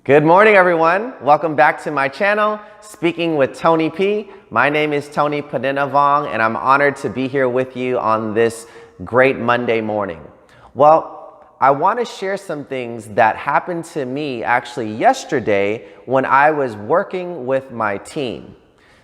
Good morning, everyone. Welcome back to my channel, Speaking with Tony P. My name is Tony Padinavong, and I'm honored to be here with you on this great Monday morning. Well, I want to share some things that happened to me actually yesterday when I was working with my team.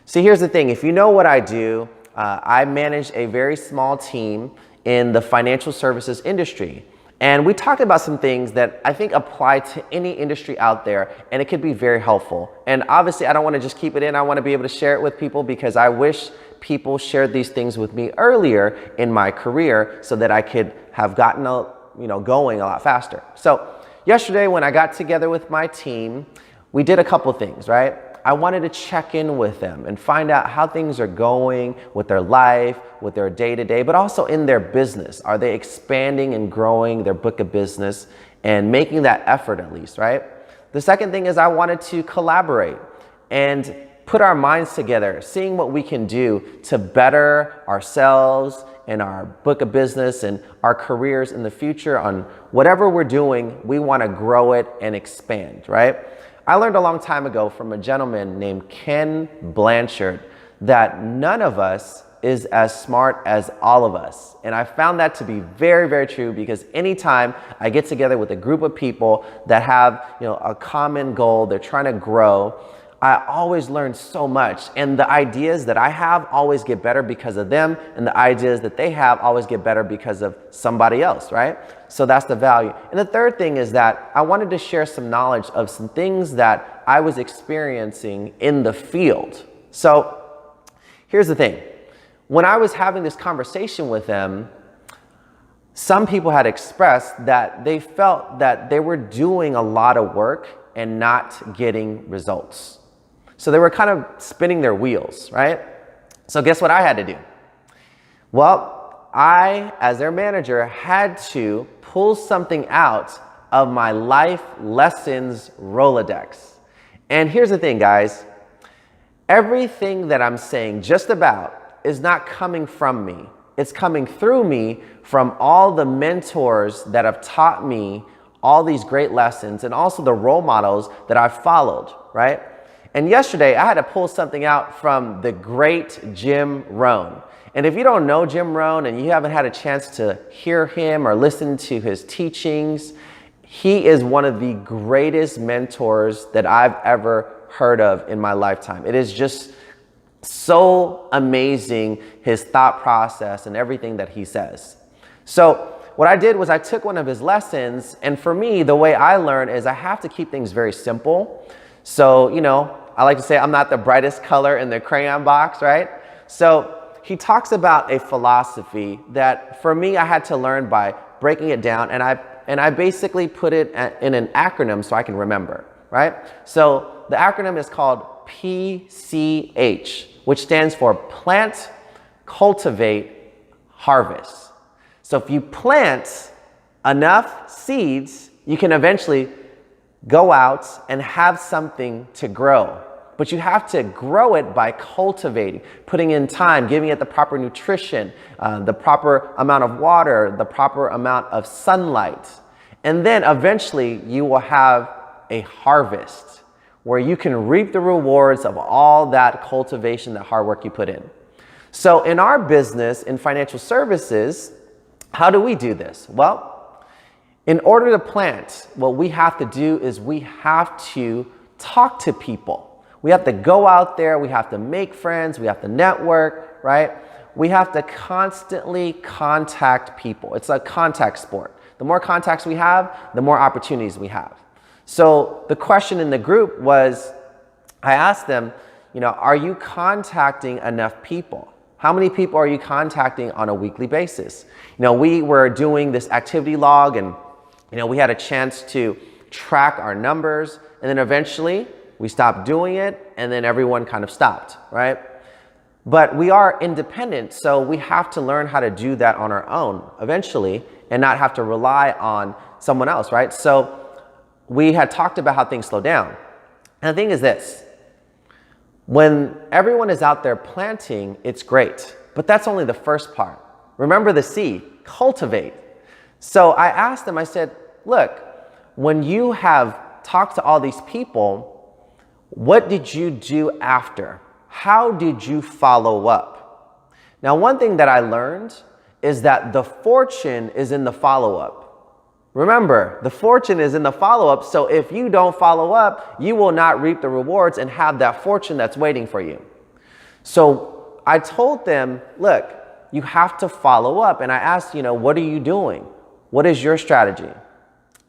See, here's the thing. If you know what I do, I manage a very small team in the financial services industry. And we talked about some things that I think apply to any industry out there, and it could be very helpful. And obviously, I don't want to just keep it in. I want to be able to share it with people because I wish people shared these things with me earlier in my career so that I could have gotten going a lot faster. So yesterday when I got together with my team, we did a couple things, right? I wanted to check in with them and find out how things are going with their life, with their day-to-day, but also in their business. Are they expanding and growing their book of business and making that effort at least, right? The second thing is I wanted to collaborate and put our minds together, seeing what we can do to better ourselves and our book of business and our careers in the future. On whatever we're doing, we want to grow it and expand, right? I learned a long time ago from a gentleman named Ken Blanchard that none of us is as smart as all of us. And I found that to be very, very true because anytime I get together with a group of people that have, a common goal, they're trying to grow, I always learn so much. And the ideas that I have always get better because of them, and the ideas that they have always get better because of somebody else, right? So that's the value. And the third thing is that I wanted to share some knowledge of some things that I was experiencing in the field. So here's the thing. When I was having this conversation with them, some people had expressed that they felt that they were doing a lot of work and not getting results. So they were kind of spinning their wheels, right? So guess what I had to do? Well, I, as their manager, had to pull something out of my life lessons Rolodex. And here's the thing, guys. Everything that I'm saying just about is not coming from me. It's coming through me from all the mentors that have taught me all these great lessons and also the role models that I've followed, right? And yesterday I had to pull something out from the great Jim Rohn. And if you don't know Jim Rohn and you haven't had a chance to hear him or listen to his teachings, he is one of the greatest mentors that I've ever heard of in my lifetime. It is just so amazing, his thought process and everything that he says. So what I did was I took one of his lessons, and for me, the way I learn is I have to keep things very simple. So, I like to say I'm not the brightest color in the crayon box, right? So he talks about a philosophy that for me, I had to learn by breaking it down, and I basically put it in an acronym so I can remember, right? So the acronym is called PCH, which stands for Plant, Cultivate, Harvest. So if you plant enough seeds, you can eventually go out and have something to grow. But you have to grow it by cultivating, putting in time, giving it the proper nutrition, the proper amount of water, the proper amount of sunlight. And then eventually you will have a harvest where you can reap the rewards of all that cultivation, that hard work you put in. So in our business, in financial services, how do we do this? Well, in order to plant, what we have to do is we have to talk to people. We have to go out there, we have to make friends, we have to network, right? We have to constantly contact people. It's a contact sport. The more contacts we have, the more opportunities we have. So the question in the group was, I asked them, are you contacting enough people? How many people are you contacting on a weekly basis? We were doing this activity log, and we had a chance to track our numbers, and then eventually we stopped doing it, and then everyone kind of stopped, right? But we are independent, so we have to learn how to do that on our own eventually and not have to rely on someone else, right? So we had talked about how things slow down. And the thing is this, when everyone is out there planting, it's great, but that's only the first part. Remember the seed, cultivate. So I asked them, I said, look, when you have talked to all these people, what did you do after? How did you follow up? Now, one thing that I learned is that the fortune is in the follow-up. Remember, the fortune is in the follow-up, so if you don't follow up, you will not reap the rewards and have that fortune that's waiting for you. So I told them, look, you have to follow up. And I asked, what are you doing? What is your strategy?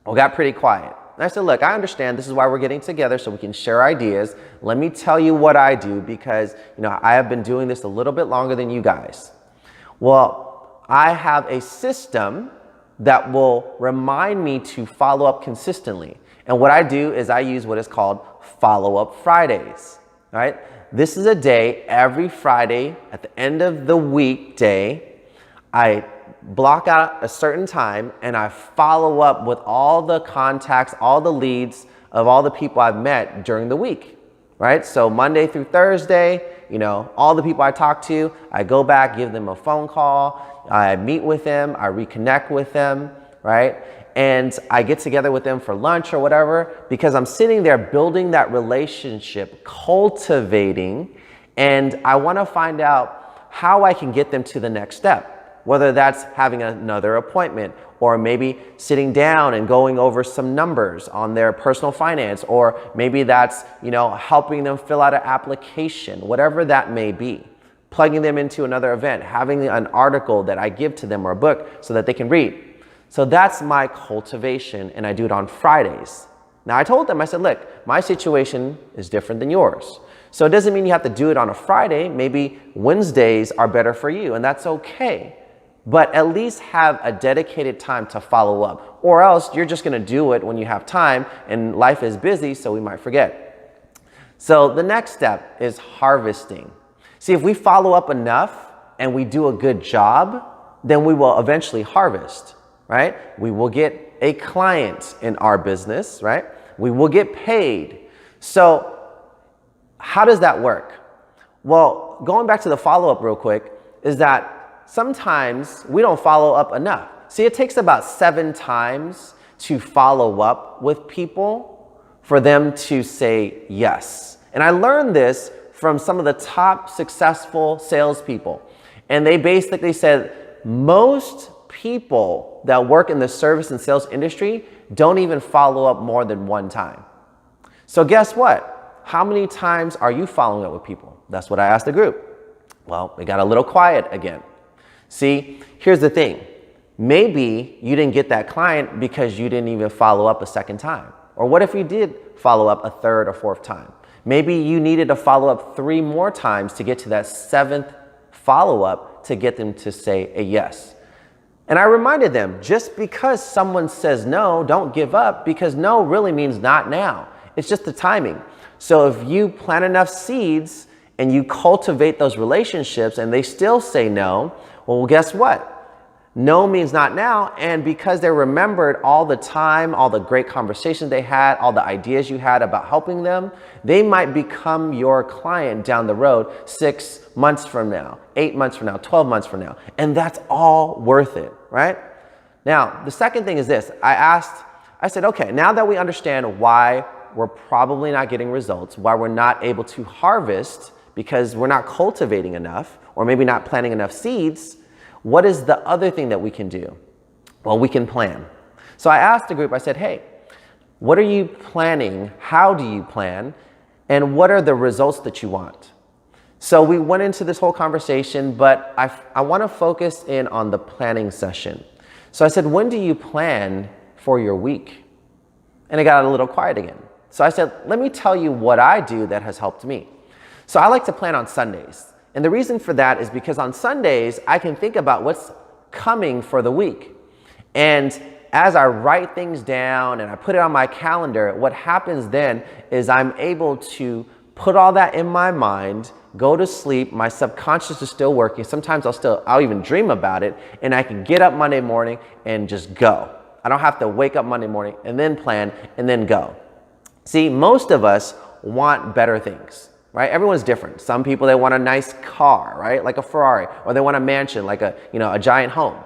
Well, got pretty quiet. And I said, look, I understand this is why we're getting together so we can share ideas. Let me tell you what I do because, I have been doing this a little bit longer than you guys. Well, I have a system that will remind me to follow up consistently. And what I do is I use what is called follow-up Fridays, right? This is a day every Friday at the end of the weekday. I block out a certain time and I follow up with all the contacts, all the leads of all the people I've met during the week, right? So Monday through Thursday, all the people I talk to, I go back, give them a phone call, I meet with them, I reconnect with them, right? And I get together with them for lunch or whatever because I'm sitting there building that relationship, cultivating, and I want to find out how I can get them to the next step, whether that's having another appointment or maybe sitting down and going over some numbers on their personal finance, or maybe that's, helping them fill out an application, whatever that may be. Plugging them into another event, having an article that I give to them or a book so that they can read. So that's my cultivation, and I do it on Fridays. Now I told them, I said, look, my situation is different than yours. So it doesn't mean you have to do it on a Friday. Maybe Wednesdays are better for you, and that's okay. But at least have a dedicated time to follow up, or else you're just gonna do it when you have time, and life is busy, so we might forget. So the next step is harvesting. See, if we follow up enough and we do a good job, then we will eventually harvest, right? We will get a client in our business, right? We will get paid. So how does that work? Well, going back to the follow-up real quick, is that sometimes we don't follow up enough. See, it takes about 7 times to follow up with people for them to say yes. And I learned this from some of the top successful salespeople. And they basically said most people that work in the service and sales industry don't even follow up more than 1 time. So guess what? How many times are you following up with people? That's what I asked the group. Well, it got a little quiet again. See, here's the thing. Maybe you didn't get that client because you didn't even follow up a 2nd time. Or what if you did follow up a 3rd or 4th time? Maybe you needed to follow up 3 more times to get to that 7th follow-up to get them to say a yes. And I reminded them, just because someone says no, don't give up, because no really means not now. It's just the timing. So if you plant enough seeds and you cultivate those relationships and they still say no, well, guess what? No means not now, and because they remembered all the time, all the great conversations they had, all the ideas you had about helping them, they might become your client down the road 6 months from now, 8 months from now, 12 months from now, and that's all worth it, right? Now, the second thing is this. I said, okay, now that we understand why we're probably not getting results, why we're not able to harvest because we're not cultivating enough, or maybe not planting enough seeds, what is the other thing that we can do? Well, we can plan. So I asked the group, I said, hey, what are you planning? How do you plan? And what are the results that you want? So we went into this whole conversation, but I want to focus in on the planning session. So I said, when do you plan for your week? And it got a little quiet again. So I said, let me tell you what I do that has helped me. So I like to plan on Sundays. And the reason for that is because on Sundays, I can think about what's coming for the week. And as I write things down and I put it on my calendar, what happens then is I'm able to put all that in my mind, go to sleep, my subconscious is still working. Sometimes I'll even dream about it, and I can get up Monday morning and just go. I don't have to wake up Monday morning and then plan and then go. See, most of us want better things. Right? Everyone's different. Some people, they want a nice car, right? Like a Ferrari, or they want a mansion, like a giant home.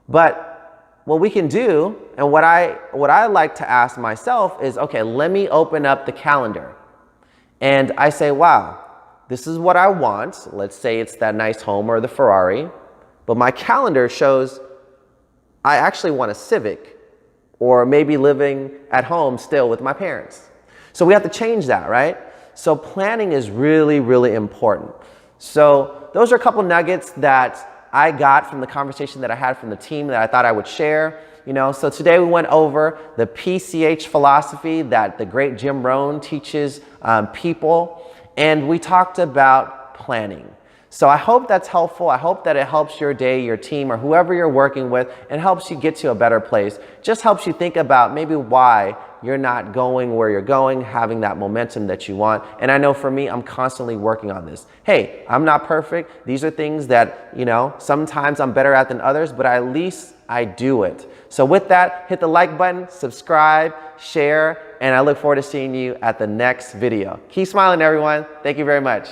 But what we can do, and what I like to ask myself is, okay, let me open up the calendar. And I say, wow, this is what I want. Let's say it's that nice home or the Ferrari. But my calendar shows I actually want a Civic, or maybe living at home still with my parents. So we have to change that, right? So planning is really, really important. So those are a couple nuggets that I got from the conversation that I had from the team that I thought I would share. So today we went over the PCH philosophy that the great Jim Rohn teaches people, and we talked about planning. So I hope that's helpful. I hope that it helps your day, your team, or whoever you're working with, and helps you get to a better place. Just helps you think about maybe why you're not going where you're going, having that momentum that you want. And I know for me, I'm constantly working on this. Hey, I'm not perfect. These are things that, sometimes I'm better at than others, but at least I do it. So with that, hit the like button, subscribe, share, and I look forward to seeing you at the next video. Keep smiling, everyone. Thank you very much.